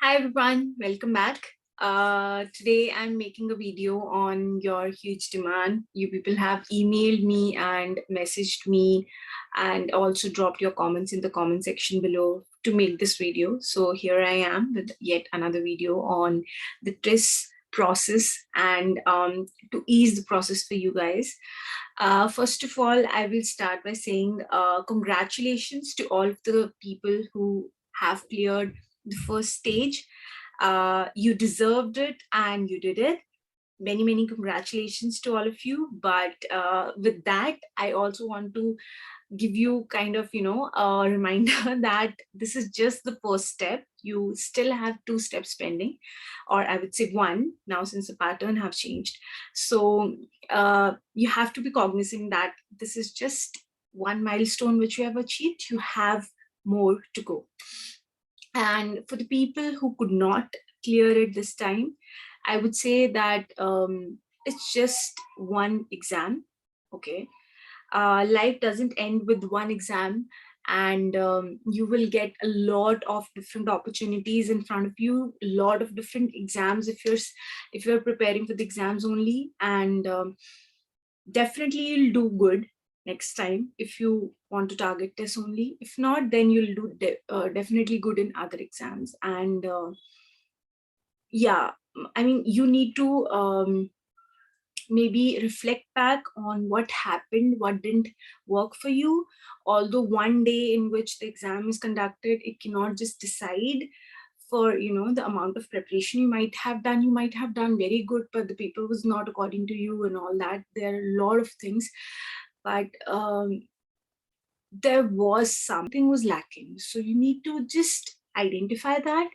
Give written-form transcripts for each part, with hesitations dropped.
Hi everyone, welcome back. Today I'm making a video on your huge demand. You people have emailed me and messaged me and also dropped your comments in the comment section below to make this video. So here I am with yet another video on the TRIS process and to ease the process for you guys. First of all, I will start by saying congratulations to all of the people who have cleared the first stage. You deserved it and you did it. Many congratulations to all of you. But with that, I also want to give you kind of, a reminder that this is just the first step. You still have 2 steps pending, or I would say 1 now since the pattern have changed. So you have to be cognizant that this is just one milestone which you have achieved. You have more to go. And for the people who could not clear it this time, I would say that it's just one exam, okay? Life doesn't end with one exam, and you will get a lot of different opportunities in front of you, a lot of different exams if you're preparing for the exams only, and definitely you'll do good next time if you want to target this only. If not, then you'll do definitely good in other exams. And yeah, I mean, you need to maybe reflect back on what happened, what didn't work for you. Although one day in which the exam is conducted, it cannot just decide for the amount of preparation you might have done. You might have done very good, but the paper was not according to you and all that. There are a lot of things, but there was something was lacking. So you need to just identify that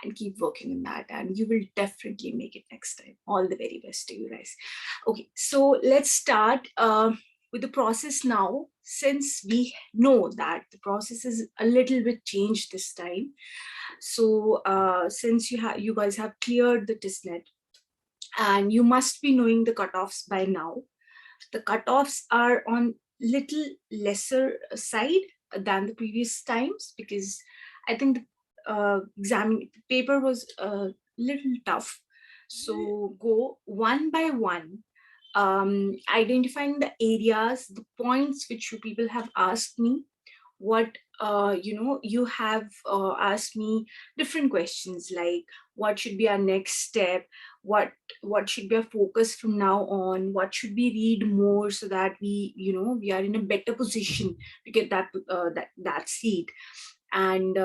and keep working on that, and you will definitely make it next time. All the very best to you guys. Okay, so let's start with the process now, since we know that the process is a little bit changed this time. So since you guys have cleared the testnet, and you must be knowing the cutoffs by now. The cutoffs are on little lesser side than the previous times, because I think the exam paper was a little tough. So go one by one, identifying the areas, the points which you people have asked me. What you have asked me different questions like what should be our next step, what should be our focus from now on, what should we read more so that we are in a better position to get that seat, and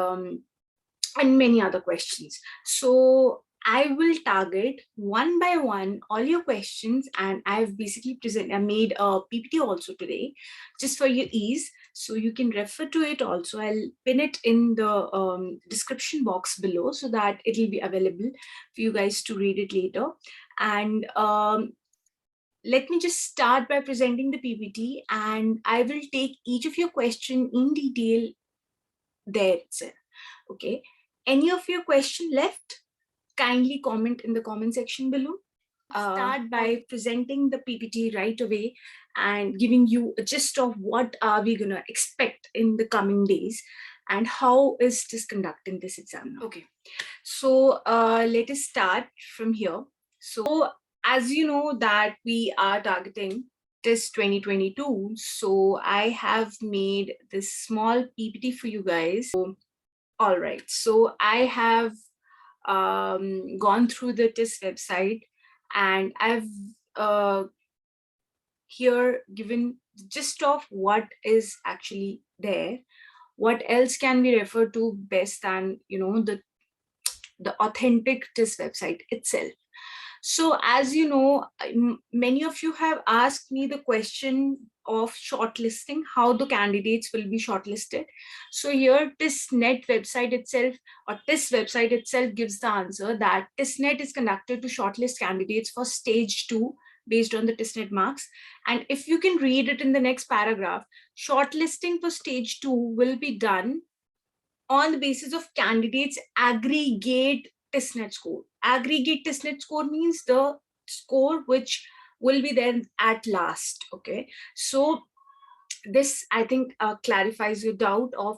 many other questions. So I will target one by one all your questions, and I've basically I made a PPT also today just for your ease. So you can refer to it also. I'll pin it in the description box below so that it'll be available for you guys to read it later. And let me just start by presenting the PPT, and I will take each of your question in detail there itself. Okay. Any of your question left? Kindly comment in the comment section below. Start by presenting the PPT right away and giving you a gist of what are we gonna expect in the coming days and how is this conducting this exam now. Okay, so let us start from here. So as you know that we are targeting this 2022, so I have made this small PPT for you guys. All right, so I have gone through the TIS website, and I've here given the gist of what is actually there. What else can we refer to best than the authentic TIS website itself? So as you know, many of you have asked me the question of shortlisting, how the candidates will be shortlisted. So here TISnet website itself, or TIS website itself, gives the answer that TISnet is conducted to shortlist candidates for stage 2 based on the TISnet marks. And if you can read it in the next paragraph, shortlisting for stage 2 will be done on the basis of candidates' aggregate TISnet score. Aggregate TISnet score means the score which will be there at last. Okay, so this I think clarifies your doubt of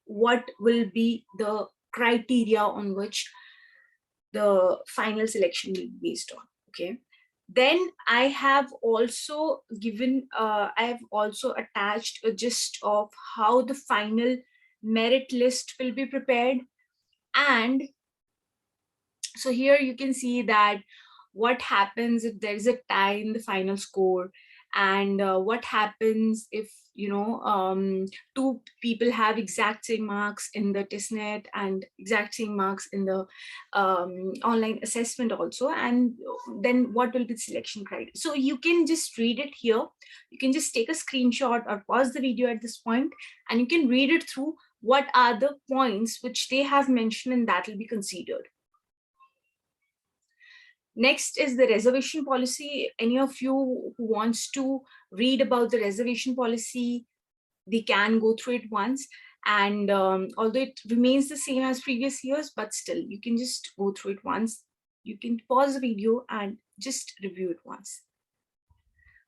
what will be the criteria on which the final selection will be based on. Okay. Then I have also given, I have also attached a gist of how the final merit list will be prepared. And so here you can see that what happens if there is a tie in the final score, and what happens if, two people have exact same marks in the testnet and exact same marks in the online assessment also, and then what will be the selection criteria. So you can just read it here. You can just take a screenshot or pause the video at this point, and you can read it through what are the points which they have mentioned and that will be considered. Next is the reservation policy. Any of you who wants to read about the reservation policy, they can go through it once. And although it remains the same as previous years, but still you can just go through it once. You can pause the video and just review it once.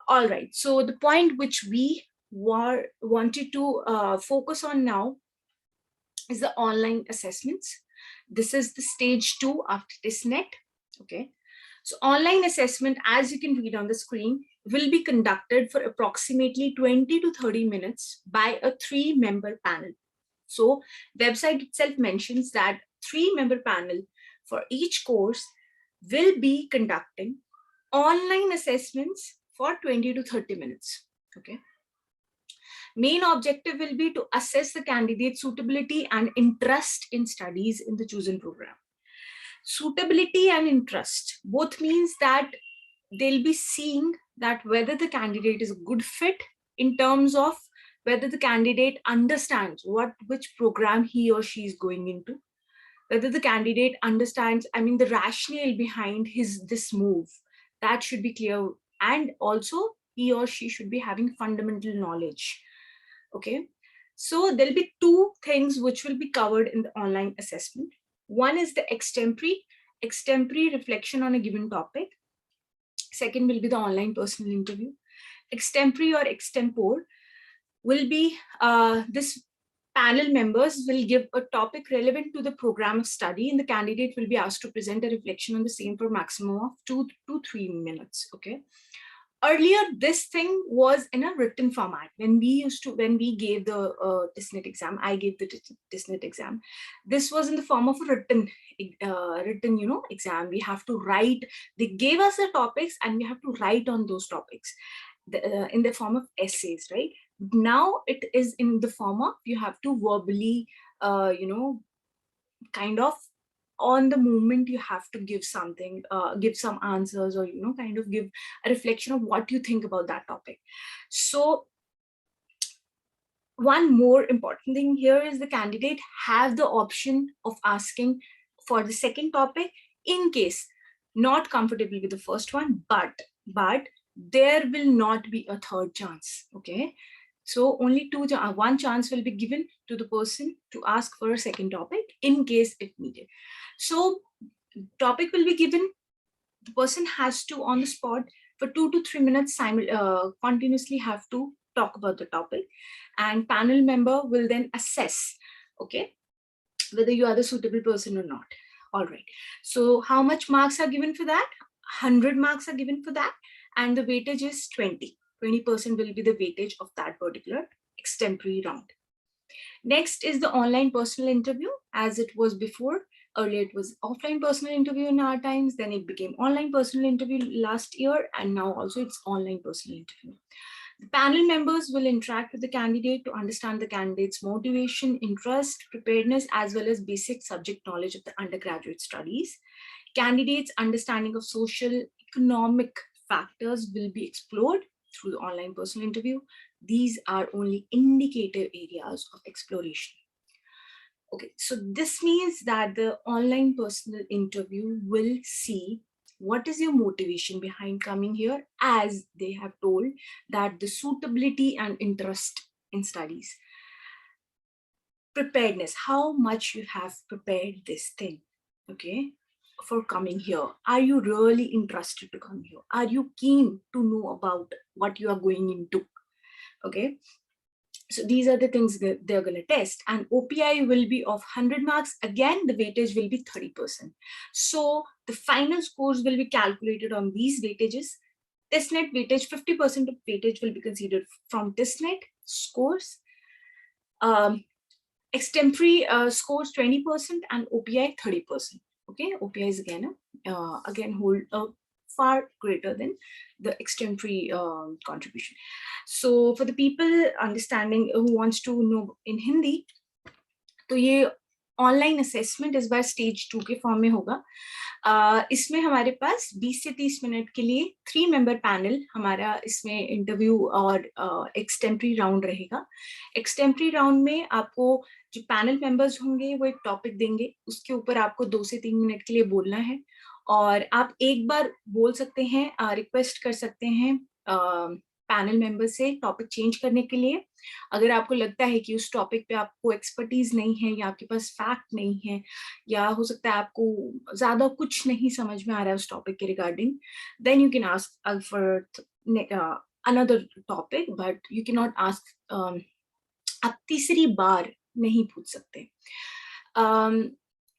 All right, so the point which we wanted to focus on now is the online assessments. This is the stage 2 after testnet. Okay. So online assessment, as you can read on the screen, will be conducted for approximately 20 to 30 minutes by a 3-member panel. So website itself mentions that 3-member panel for each course will be conducting online assessments for 20 to 30 minutes. Okay. Main objective will be to assess the candidate's suitability and interest in studies in the chosen program. Suitability and interest both means that they'll be seeing that whether the candidate is a good fit in terms of whether the candidate understands which program he or she is going into, whether the candidate understands, the rationale behind this move, that should be clear, and also he or she should be having fundamental knowledge. Okay, so there'll be 2 things which will be covered in the online assessment. One is the extempore reflection on a given topic. Second will be the online personal interview. Extempore or extempore will be this panel members will give a topic relevant to the program of study, and the candidate will be asked to present a reflection on the same for a maximum of 2 to 3 minutes. Okay. Earlier, this thing was in a written format. When we gave the testnet exam, I gave the testnet exam. This was in the form of a written exam. We have to write. They gave us the topics, and we have to write on those topics in the form of essays, right? Now it is in the form of you have to verbally, kind of on the moment you have to give something, give some answers, or kind of give a reflection of what you think about that topic. So one more important thing here is the candidate have the option of asking for the second topic in case not comfortable with the first one, but there will not be a third chance. Okay, so only one chance will be given to the person to ask for a second topic in case if needed. So topic will be given. The person has to on the spot for 2 to 3 minutes continuously have to talk about the topic, and panel member will then assess, okay, whether you are the suitable person or not. All right. So how much marks are given for that? 100 marks are given for that, and the weightage is 20. 20% will be the weightage of that particular extempore round. Next is the online personal interview, as it was before. Earlier it was offline personal interview in our times, then it became online personal interview last year, and now also it's online personal interview. The panel members will interact with the candidate to understand the candidate's motivation, interest, preparedness, as well as basic subject knowledge of the undergraduate studies. Candidates' understanding of social, economic factors will be explored through the online personal interview. These are only indicative areas of exploration. Okay, so this means that the online personal interview will see what is your motivation behind coming here, as they have told that the suitability and interest in studies. Preparedness, how much you have prepared this thing, okay, for coming here. Are you really interested to come here? Are you keen to know about what you are going into? Okay. So these are the things that they're going to test, and OPI will be of 100 marks. Again, the weightage will be 30%. So the final scores will be calculated on these weightages. Testnet weightage, 50% of weightage will be considered from testnet scores. Extempore scores 20% and OPI 30%. Okay, OPI is again hold far greater than the extempore contribution. So for the people understanding who wants to know in Hindi, तो ये online assessment इस बार stage 2 के form में होगा. इसमें हमारे पास 20 से 30 minute के लिए 3 मेंबर पैनल हमारा इसमें इंटरव्यू और एक्सटेम्परी राउंड रहेगा. एक्सटेम्परी राउंड में आपको जो पैनल मेंबर्स होंगे वो एक टॉपिक देंगे, उसके ऊपर आपको 2 से 3 मिनट के लिए बोलना है, और आप एक बार बोल सकते हैं, रिक्वेस्ट कर सकते हैं पैनल मेंबर से टॉपिक चेंज करने के लिए. अगर आपको लगता है कि उस टॉपिक पे आपको एक्सपर्टीज नहीं है, या आपके पास फैक्ट नहीं है, या हो सकता है आपको ज्यादा कुछ नहीं समझ में आ रहा है उस टॉपिक के regarding, then you can ask for another topic, but you can not ask, आप तीसरी बार नहीं पूछ सकते.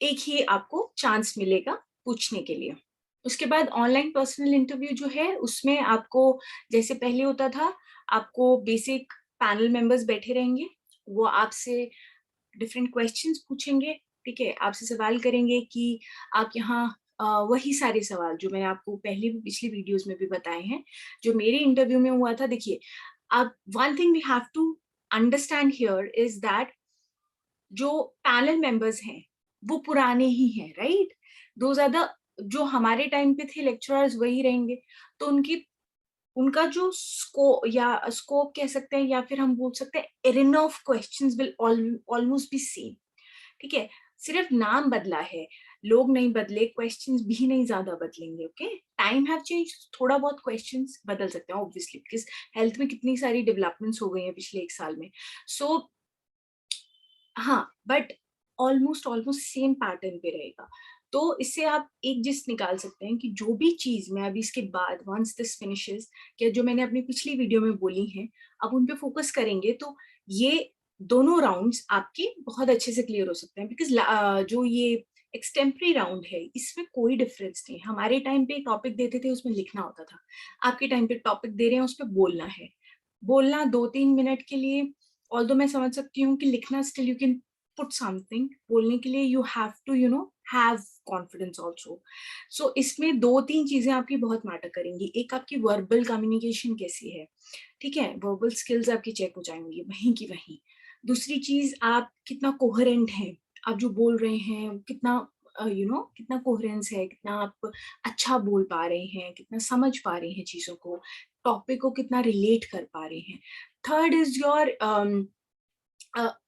एक ही आपको चांस मिलेगा पूछने के लिए. उसके बाद ऑनलाइन पर्सनल इंटरव्यू जो है, उसमें आपको जैसे पहले होता था, आपको बेसिक पैनल मेंबर्स बैठे रहेंगे, वो आपसे डिफरेंट क्वेश्चंस पूछेंगे. ठीक है, आपसे सवाल करेंगे कि आप यहाँ वही सारे सवाल जो मैंने आपको पहले भी पिछली वीडियोस में भी बताए हैं, जो मेरे इंटरव्यू में हुआ था. देखिए, अब one thing we have to understand here is that जो पैनल मेंबर्स हैं वो पुराने ही हैं, राइट. दोज आर द, जो हमारे टाइम पे थे लेक्चरर्स वही रहेंगे, तो उनका जो स्कोप कह सकते हैं, या फिर हम बोल सकते हैं arena of questions will almost B same. ठीक है, सिर्फ नाम बदला है, लोग नहीं बदले, क्वेश्चंस भी नहीं ज्यादा बदलेंगे. ओके, टाइम हैव चेंज, थोड़ा बहुत क्वेश्चंस बदल सकते हैं ऑब्वियसली, बिकॉज हेल्थ में कितनी सारी डेवलपमेंट्स हो गई हैं पिछले 1 साल में. सो हाँ, बट ऑलमोस्ट सेम पैटर्न पे रहेगा. तो इससे आप एक चीज निकाल सकते हैं कि जो भी चीज मैं अभी इसके बाद वंस दिस फिनिशेस, या जो मैंने अपनी पिछली वीडियो में बोली है, अब उन पे फोकस करेंगे तो ये दोनों राउंड्स आपके बहुत अच्छे से क्लियर हो सकते हैं. बिकॉज जो ये एक्सटेम्परी राउंड है, इसमें कोई डिफरेंस नहीं. हमारे टाइम पे टॉपिक देते थे, उसमें लिखना होता था. आपके टाइम पे टॉपिक दे रहे हैं, उस पर बोलना है. बोलना 2-3 मिनट के लिए, ऑल्दो मैं समझ सकती हूँ कि लिखना still you can put something, बोलने के लिए you have to have confidence also. So इसमें 2-3 चीजें आपकी बहुत मैटर करेंगी. एक, आपकी वर्बल कम्युनिकेशन कैसी है. ठीक है, वर्बल स्किल्स आपकी चेक हो जाएंगी वहीं की वहीं. दूसरी चीज, आप कितना कोहेरेंट हैं, आप जो बोल रहे हैं कितना कितना कोहेरेंस है, कितना आप अच्छा बोल पा रहे हैं, कितना समझ पा रहे हैं चीजों को, टॉपिक को कितना रिलेट कर पा रहे हैं. Third is your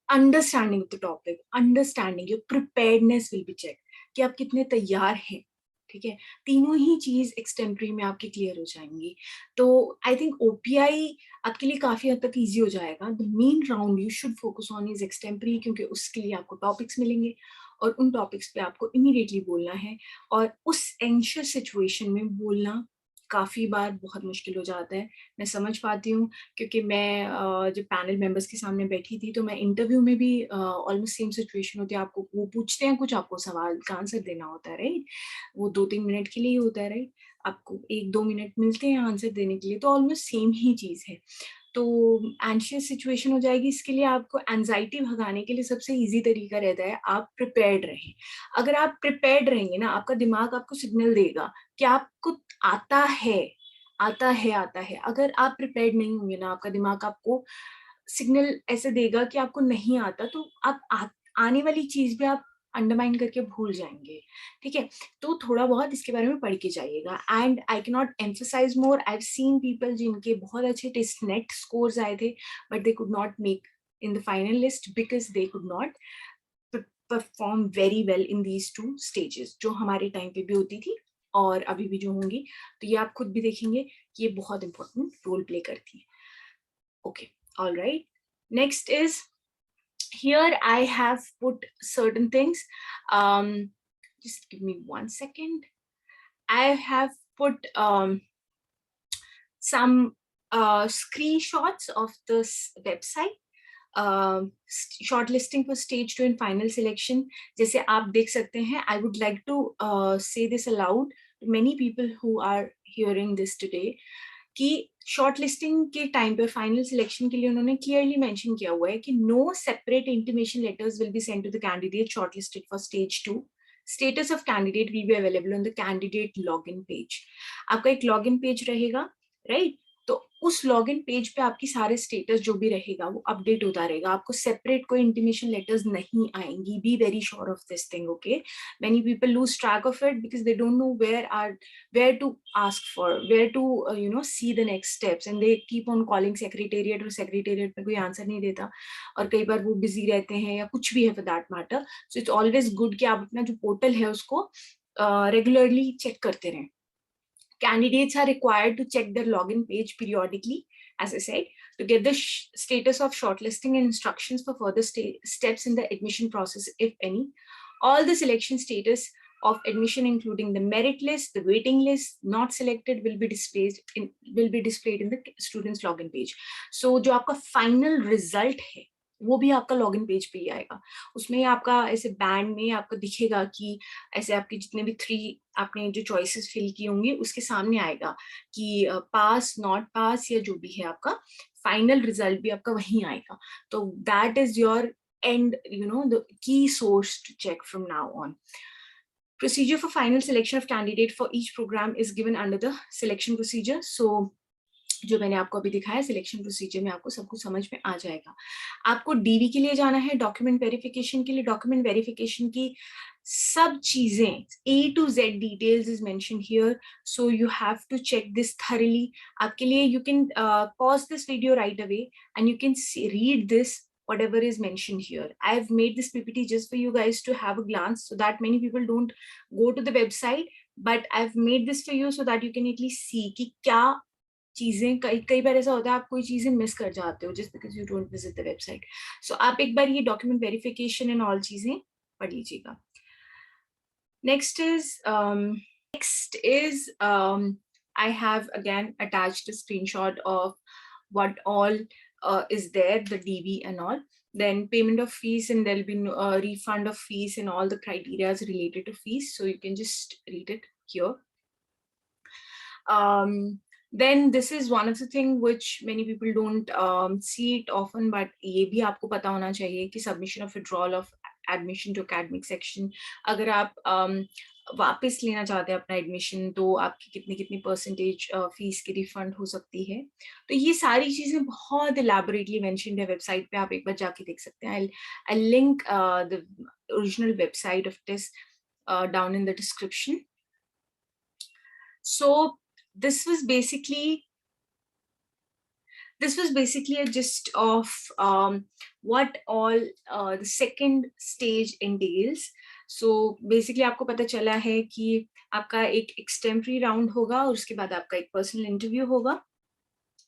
understanding of the topic, understanding, your preparedness will be check, कि आप कितने तैयार हैं. ठीक है, तीनों ही चीज एक्सटेम्परी में आपकी क्लियर हो जाएंगी. तो आई थिंक ओपीआई आपके लिए काफी हद तक इजी हो जाएगा. The main round you should focus on is extempore, क्योंकि उसके लिए आपको टॉपिक्स मिलेंगे और उन टॉपिक्स पे आपको इमीडिएटली बोलना है. और उस एंशियस सिचुएशन में बोलना काफी बार बहुत मुश्किल हो जाता है, मैं समझ पाती हूँ, क्योंकि मैं जब पैनल मेंबर्स के सामने बैठी थी, तो मैं इंटरव्यू में भी ऑलमोस्ट सेम सिचुएशन होती है. आपको वो पूछते हैं कुछ, आपको सवाल का आंसर देना होता है, राइट. वो 2-3 मिनट के लिए ही होता है, राइट. आपको 1-2 मिनट मिलते हैं आंसर देने के लिए, तो ऑलमोस्ट सेम ही चीज है. तो एंशियस सिचुएशन हो जाएगी. इसके लिए आपको एंजाइटी भगाने के लिए सबसे इजी तरीका रहता है, आप प्रिपेयर्ड रहें. अगर आप प्रिपेयर्ड रहेंगे ना, आपका दिमाग आपको सिग्नल देगा कि आपको आता है, आता है, आता है. अगर आप प्रिपेयर्ड नहीं होंगे ना, आपका दिमाग आपको सिग्नल ऐसे देगा कि आपको नहीं आता, तो आप आने वाली चीज भी आप अंडरमाइन करके भूल जाएंगे. ठीक है, तो थोड़ा बहुत इसके बारे में पढ़ के जाइएगा. And I can not emphasise more, I have seen people जिनके बहुत अच्छे टेस्ट नेट स्कोर्स आए थे, but they could not make in the final list because they could not perform very well in these 2 stages, जो हमारे time पे भी होती थी और अभी भी जो होंगी. तो ये आप खुद भी देखेंगे कि ये बहुत इंपॉर्टेंट रोल प्ले करती है. Okay, all right. Next is, here I have put certain things. Just give me 1 second. I have put some screenshots of this website. Short listing for stage 2 in final selection, जैसे आप देख सकते हैं, I would like to say this aloud many people who are hearing this today, कि short listing के time पे final selection के लिए उन्होंने क्लियरली मेंशन किया हुआ है कि no separate intimation letters will be sent to the candidate shortlisted for stage 2. Status of candidate will be available on the candidate login page. आपका एक लॉगिन पेज रहेगा, राइट? तो उस लॉगिन पेज पे आपकी सारे स्टेटस जो भी रहेगा वो अपडेट होता रहेगा. आपको सेपरेट कोई इंटीमेशन लेटर्स नहीं आएंगी. Be very sure of this thing, okay? Many people lose track of it because they don't know where to ask for, where to see the next steps, and they keep on calling secretariat, और secretariat में कोई answer नहीं देता, और कई बार वो busy रहते हैं या कुछ भी है for that matter. So it's always good कि आप अपना जो पोर्टल है उसको रेगुलरली चेक करते रहें. Candidates are required to check their login page periodically, as I said, to get the status of shortlisting and instructions for further steps in the admission process, if any. All the selection status of admission, including the merit list, the waiting list, not selected, will be displayed in the student's login page. So, जो आपका final result है, वो भी आपका login page पे ही आएगा. उसमें आपका ऐसे बैंड में आपको दिखेगा कि ऐसे आपके जितने भी 3 आपने जो चॉइसेस फिल की होंगी उसके सामने आएगा कि पास, नॉट पास, या जो भी है आपका फाइनल रिजल्ट भी आपका वहीं आएगा. तो that is your end, the key source to check from now on. Procedure for final selection of candidate for each program is given under the selection procedure. So जो मैंने आपको अभी दिखाया सिलेक्शन प्रोसीजर में आपको सब कुछ समझ में आ जाएगा. आपको डीवी के लिए जाना है, डॉक्यूमेंट वेरिफिकेशन के लिए. डॉक्यूमेंट वेरिफिकेशन की सब चीजें A to Z details is mention here, so you have to check this thoroughly. आपके लिए you can pause this video right away and you can read this whatever is mentioned here. I've made this PPT just for you guys to have a glance, so that many people don't go to the website, but I've made this for you so that you can at least see कि क्या चीजें, कई बार ऐसा होता है आप कोई चीजें मिस कर जाते हो just because you don't visit the website. So आप एक बार ये document verification and all चीजें पढ़ लीजिएगा. Next is I have again attached a screenshot of what all is there, the DV and all. Then payment of fees, and there'll be refund of fees and all the criteria related to fees. So you can just read it here. Then this is one of the things which many people don't see it often, but ये भी आपको पता होना चाहिए कि submission of withdrawal of admission to academic section, अगर आप वापस लेना चाहते हैं अपना एडमिशन तो आपकी कितनी कितनी परसेंटेज फीस की रिफंड हो सकती है. तो ये सारी चीजें बहुत इलैबोरेटली मेंशन्ड है वेबसाइट पे, आप एक बार जाके देख सकते हैं. I link the original website of this down in the description. So this was basically a gist of what all the second stage entails. So basically आपको पता चला है कि आपका एक extempore round होगा और उसके बाद आपका एक personal interview होगा,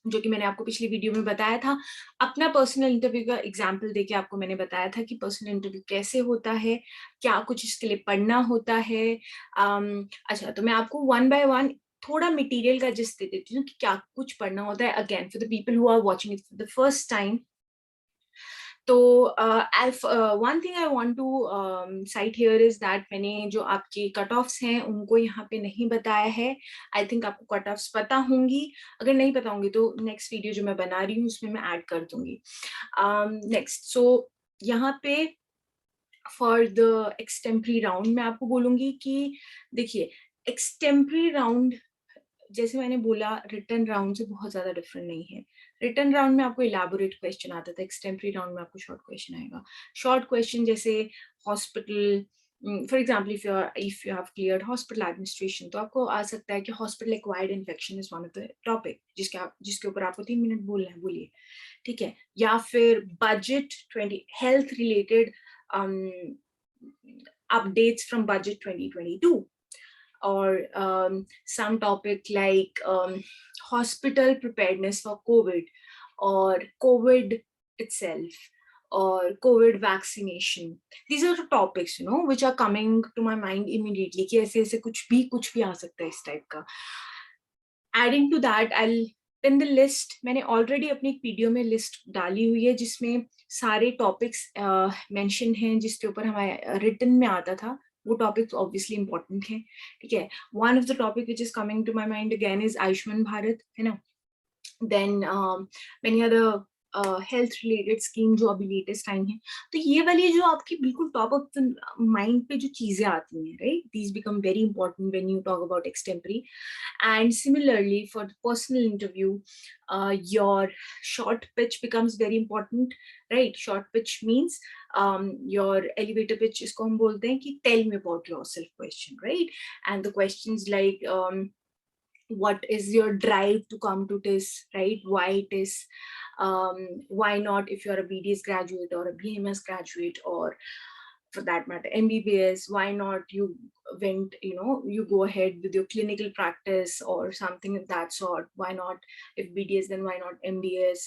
जो कि मैंने आपको पिछली वीडियो में बताया था. अपना पर्सनल इंटरव्यू का एग्जाम्पल देके आपको मैंने बताया था कि पर्सनल इंटरव्यू कैसे होता है, क्या कुछ इसके लिए पढ़ना होता है. अच्छा, तो मैं आपको 1 by 1 थोड़ा मटेरियल का जिस्ट दे देती हूँ कि क्या कुछ पढ़ना होता है. Again for the people who are watching it for the first time, तो one thing I want to cite here is that मैंने जो आपके कट ऑफ्स हैं उनको यहाँ पे नहीं बताया है. आई थिंक आपको कट ऑफ्स पता होंगी, अगर नहीं पता होंगी तो नेक्स्ट वीडियो जो मैं बना रही हूँ उसमें मैं ऐड कर दूंगी. नेक्स्ट, सो यहाँ पे फॉर द एक्सटेम्परी राउंड मैं आपको बोलूंगी कि देखिए, एक्सटेम्परी राउंड जैसे मैंने बोला रिटर्न राउंड से बहुत ज्यादा डिफरेंट नहीं है. रिटर्न राउंड में आपको इलैबोरेट क्वेश्चन आता था, एक्सटेम्परी राउंड में आपको शॉर्ट क्वेश्चन आएगा. शॉर्ट क्वेश्चन जैसे hospital, for example if you have cleared hospital administration, तो आपको आ सकता है कि hospital acquired infection is one of the topic जिसके ऊपर आपको 3 मिनट बोलना है, बोलिए, ठीक है. या फिर budget 20 health related updates from budget 2022, or some topic like hospital preparedness for COVID, or COVID itself, or COVID vaccination. These are the topics, which are coming to my mind immediately कि ऐसे ऐसे कुछ भी आ सकता है इस type का. Adding to that, I'll then the list, मैंने already अपनी एक वीडियो में लिस्ट डाली हुई है जिसमें सारे टॉपिक्स मेंशन हैं जिसके ऊपर हमारे रिटन में आता था. वो टॉपिक्स ऑब्वियसली इंपॉर्टेंट हैं, ठीक है. One of the topic which is coming to my mind again is Ayushman Bharat, है ना. Then many other health related scheme जो अभी लेटेस्ट आई हैं. तो ये वाली जो आपकी बिल्कुल टॉप ऑफ द माइंड पे जो चीजें आती हैं, right, these become very important when you talk about extempore. And similarly, for the personal interview, your short pitch becomes very important, right? Short pitch means your elevator pitch is हम बोलते हैं कि tell me about yourself question, right? And the questions like what is your drive to come to this, right? Why it is, why not if you're a BDS graduate or a BMS graduate, or for that matter MBBS, why not you went, you go ahead with your clinical practice or something of that sort. Why not if BDS, then why not MDS?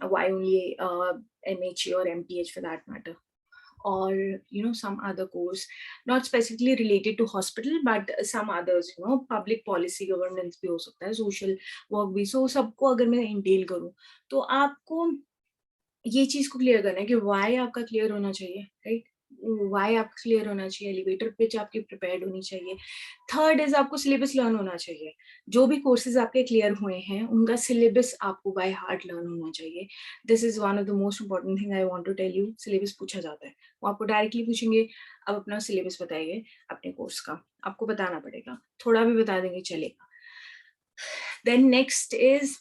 Why only MHA or MPH for that matter? Or some other course not specifically related to hospital but some others, public policy governance भी हो सकता है, social work भी. So सबको अगर मैं entail करूँ तो आपको ये चीज को क्लियर करना है कि why आपका क्लियर होना चाहिए, right? Why आपका क्लियर होना चाहिए, एलिवेटर पिच आपकी प्रिपेयर्ड होनी चाहिए. थर्ड इज आपको सिलेबस लर्न होना चाहिए. जो भी कोर्सेज आपके क्लियर हुए हैं उनका सिलेबस आपको बाय हार्ट लर्न होना चाहिए. This is one of the most important thing I want to tell you. Syllabus पूछा जाता है, वो आपको डायरेक्टली पूछेंगे अब अपना सिलेबस बताइए अपने कोर्स का, आपको बताना पड़ेगा. थोड़ा भी बता देंगे चलेगा. Then next is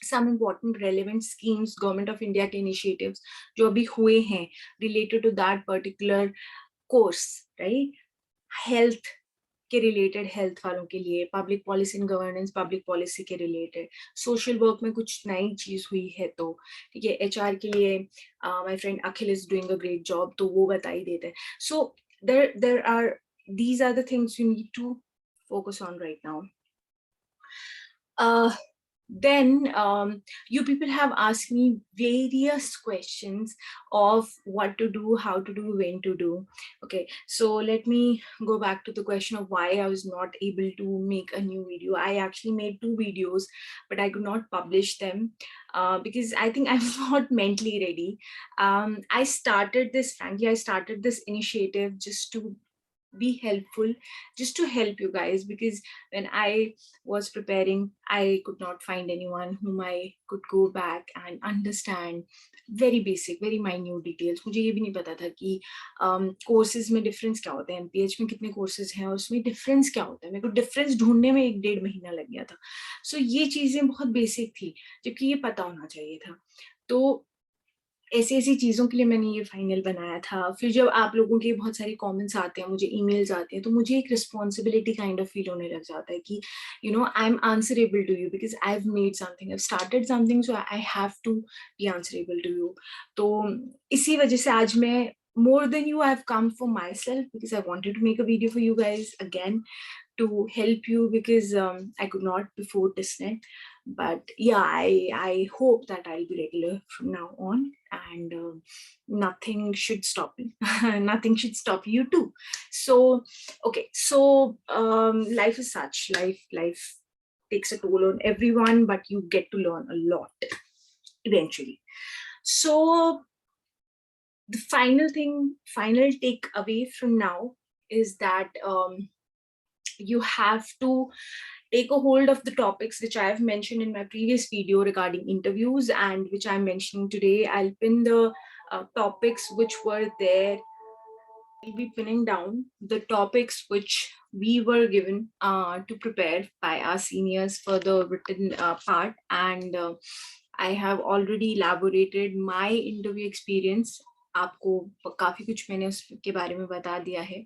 some important relevant schemes, government of India के initiatives जो अभी हुए हैं related to that particular course, right? Health के related, health वालों के लिए, public policy and governance, public policy के related, social work में कुछ नई चीज हुई है तो ठीक है. HR के लिए my friend Akhil is doing a great job, तो वो बता ही देते हैं. So these are the things you need to focus on right now. Then you people have asked me various questions of what to do, how to do, when to do. Okay, so let me go back to the question of why I was not able to make a new video. I actually made 2 videos, but I could not publish them because I think I was not mentally ready. I started this initiative just to be helpful, just to help you guys, because when I was preparing I could not find anyone whom I could go back and understand very basic, very minute details. मुझे ये भी नहीं पता था कि courses में difference क्या होता है, एमपीएच में कितने कोर्सेज हैं, उसमें डिफरेंस क्या होता है. मेरे को डिफरेंस ढूंढने में 1-1.5 महीना लग गया था. सो ये चीजें बहुत बेसिक थी जबकि ये पता होना चाहिए था. तो ऐसी ऐसी चीजों के लिए मैंने ये फाइनल बनाया था. फिर जब आप लोगों के बहुत सारे कमेंट्स आते हैं, मुझे ईमेल्स आते हैं, तो मुझे एक रिस्पॉन्सिबिलिटी काइंड ऑफ फील होने लग जाता है कि I am answerable to you because I have made something, I have started something, so I have to be answerable to you. तो इसी वजह से आज मैं more than you, I've come for myself because I wanted to make a video for you guys again to help you because I could not before Disney. But yeah, I hope that I'll be regular from now on, and nothing should stop me. Nothing should stop you too. So okay, so life is such, life takes a toll on everyone, but you get to learn a lot eventually. So the final take away from now is that you have to take a hold of the topics which I have mentioned in my previous video regarding interviews and which I'm mentioning today. I'll pin the topics which were there. I'll be pinning down the topics which we were given to prepare by our seniors for the written part, and I have already elaborated my interview experience. आपको काफी कुछ मैंने उसके बारे में बता दिया है.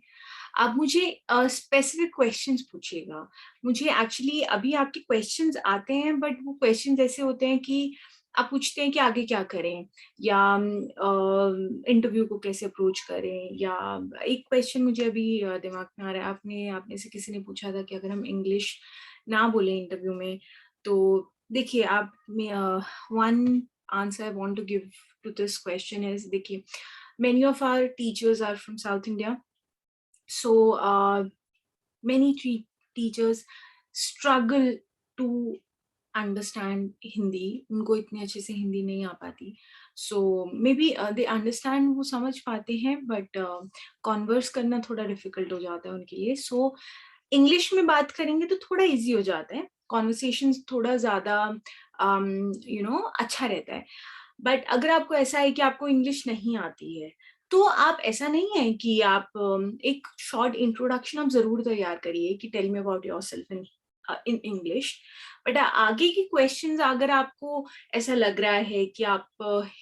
आप मुझे स्पेसिफिक क्वेश्चंस पूछिएगा. मुझे एक्चुअली अभी आपके क्वेश्चंस आते हैं बट वो क्वेश्चंस ऐसे होते हैं कि आप पूछते हैं कि आगे क्या करें या इंटरव्यू को कैसे अप्रोच करें. या एक क्वेश्चन मुझे अभी दिमाग में आ रहा है, आपने से किसी ने पूछा था कि अगर हम इंग्लिश ना बोले इंटरव्यू में तो देखिए आप one answer I want to give to this question is, देखिए, many of our teachers are from South India, so many teachers struggle to understand Hindi, उनको इतनी अच्छे से हिंदी नहीं आ पाती, सो मे बी दे अंडरस्टैंड, वो समझ पाते हैं, बट कॉन्वर्स करना थोड़ा डिफिकल्ट हो जाता है उनके लिए. सो इंग्लिश में बात करेंगे तो थोड़ा इजी हो जाता है, कॉन्वर्सेशन थोड़ा ज्यादा अच्छा रहता है. बट अगर आपको ऐसा है कि आपको इंग्लिश नहीं आती है, तो आप, ऐसा नहीं है कि आप एक शॉर्ट इंट्रोडक्शन आप जरूर तैयार करिए कि tell me about yourself in English. But आगे की क्वेश्चंस अगर आपको ऐसा लग रहा है कि आप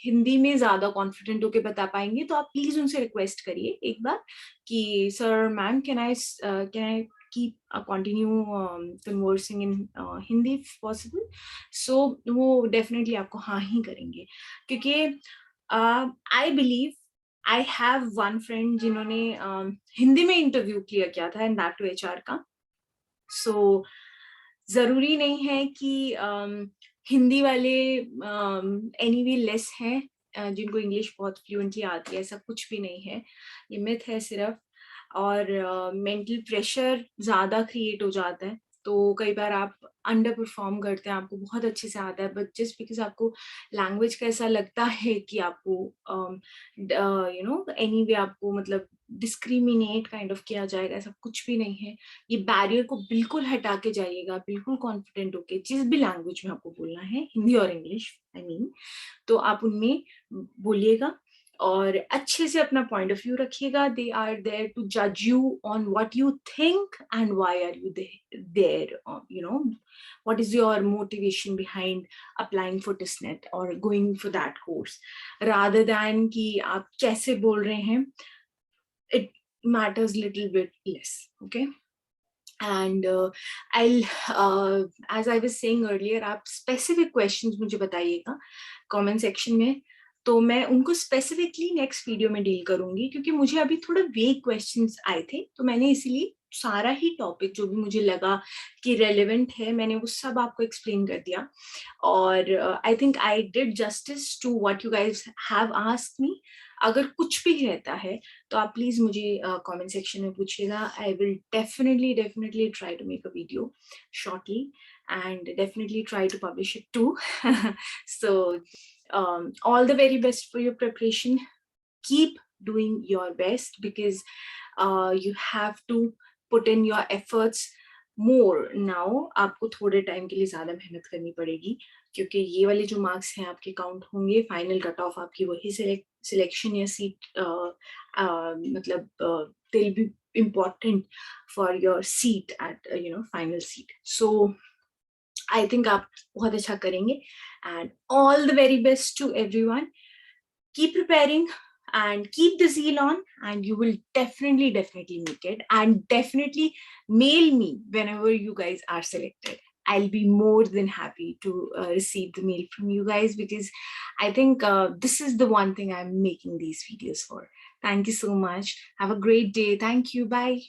हिंदी में ज्यादा कॉन्फिडेंट होकर बता पाएंगे, तो आप प्लीज उनसे रिक्वेस्ट करिए एक बार कि sir, ma'am, can I keep continue conversing in Hindi if possible. So वो definitely आपको हाँ ही करेंगे, क्योंकि I believe I have one friend जिन्होंने हिंदी में इंटरव्यू क्लियर किया था, एंड दैट टू HR का. सो जरूरी नहीं है कि हिंदी वाले एनीवे लेस हैं जिनको इंग्लिश बहुत फ्लुएंटली आती है, ऐसा कुछ भी नहीं है, ये मिथ है सिर्फ. और मेंटल प्रेशर ज्यादा क्रिएट हो जाता है, तो कई बार आप अंडर परफॉर्म करते हैं, आपको बहुत अच्छे से आता है, बट जस्ट बिकॉज आपको लैंग्वेज का ऐसा लगता है कि आपको एनीवे आपको मतलब डिस्क्रिमिनेट काइंड ऑफ किया जाएगा, ऐसा कुछ भी नहीं है. ये बैरियर को बिल्कुल हटा के जाइएगा, बिल्कुल कॉन्फिडेंट होके, जिस भी लैंग्वेज में आपको बोलना है, हिंदी और इंग्लिश आई मीन, तो आप उनमें बोलिएगा और अच्छे से अपना पॉइंट ऑफ व्यू रखिएगा. दे आर देयर टू जज you on what you think and why are you there, what is your motivation behind applying for TISNET or going for that course, rather than कि आप कैसे बोल रहे हैं, it matters little bit less. Okay. And as I was saying earlier, आप specific questions मुझे बताइएगा comment section में, तो मैं उनको specifically next video में deal करूंगी, क्योंकि मुझे अभी थोड़ा vague questions आए थे, तो मैंने इसीलिए सारा ही टॉपिक जो भी मुझे लगा कि रेलेवेंट है, मैंने वो सब आपको एक्सप्लेन कर दिया. और I think I did justice to what you guys have asked me. अगर कुछ भी रहता है तो आप प्लीज मुझे कमेंट सेक्शन में पूछिएगा. I will definitely try to make a video shortly and definitely try to publish it too. So all the very best for your preparation. Keep doing your best, because you have to put in your efforts more now. आपको थोड़े time के लिए ज्यादा मेहनत करनी पड़ेगी, क्योंकि ये वाले जो मार्क्स हैं आपके काउंट होंगे. फाइनल कट ऑफ आपकी वही सिलेक्शन या सीट मतलब they will be important for your seat at final seat. So I think आप बहुत अच्छा करेंगे, and all the very best to everyone. Keep preparing and keep the zeal on, and you will definitely make it. And definitely mail me whenever you guys are selected. I'll be more than happy to receive the mail from you guys, because I think this is the one thing I'm making these videos for. Thank you so much. Have a great day. Thank you. Bye.